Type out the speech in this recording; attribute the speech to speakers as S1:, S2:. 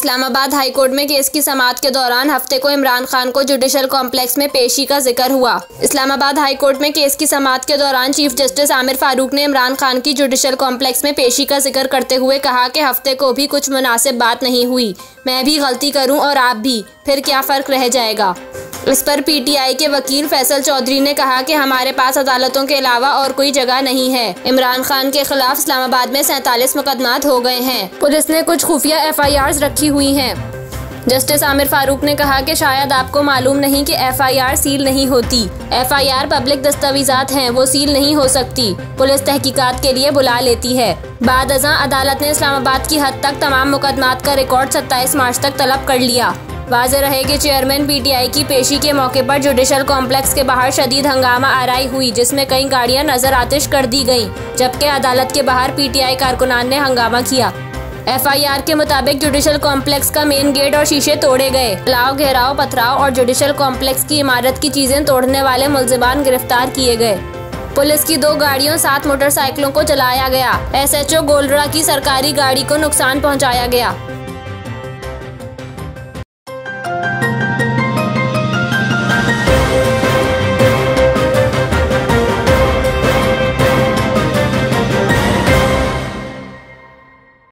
S1: Islamabad high court में case की समाअत के दौरान हफ्ते को इमरान खान को जुडिशल कॉम्प्लेक्स में पेशी का जिक्र हुआ। इस्लामाबाद हाई कोर्ट में केस की समाअत के दौरान चीफ जस्टिस आमिर फारूक ने इमरान खान की जुडिशल कॉम्प्लेक्स में पेशी का जिक्र करते हुए कहा कि हफ्ते को भी कुछ मुनासिब बात नहीं हुई, मैं भी गलती करूं और आप भी, फिर क्या फ़र्क रह जाएगा। इस पर पीटीआई के वकील फैसल चौधरी ने कहा कि हमारे पास अदालतों के अलावा और कोई जगह नहीं है। इमरान खान के खिलाफ इस्लामाबाद में 47 मुकदमात हो गए हैं। पुलिस ने कुछ खुफिया FIRs रखी हुई हैं। जस्टिस आमिर फारूक ने कहा कि शायद आपको मालूम नहीं कि FIR सील नहीं होती। FIR पब्लिक दस्तावेजात हैं, वो सील नहीं हो सकती। पुलिस तहकीकात के लिए बुला लेती है। बाद अज़ां अदालत ने इस्लामाबाद की हद तक तमाम मुकदमात का रिकॉर्ड 27 मार्च तक तलब कर लिया। वाज़ेह रहे कि चेयरमैन PTI की पेशी के मौके पर जुडिशल कॉम्प्लेक्स के बाहर शदीद हंगामा आराई हुई, जिसमें कई गाड़ियां नजर आतिश कर दी गईं, जबकि अदालत के बाहर PTI कारकुनान ने हंगामा किया। FIR के मुताबिक जुडिशल कॉम्प्लेक्स का मेन गेट और शीशे तोड़े गए। जलाओ, घेराव, पथराव और जुडिशल कॉम्प्लेक्स की इमारत की चीजें तोड़ने वाले मुलजिमान गिरफ्तार किए गए। पुलिस की 2 गाड़ियों 7 मोटरसाइकिलों को जलाया गया। SHO गोलरा की सरकारी गाड़ी को नुकसान पहुंचाया गया।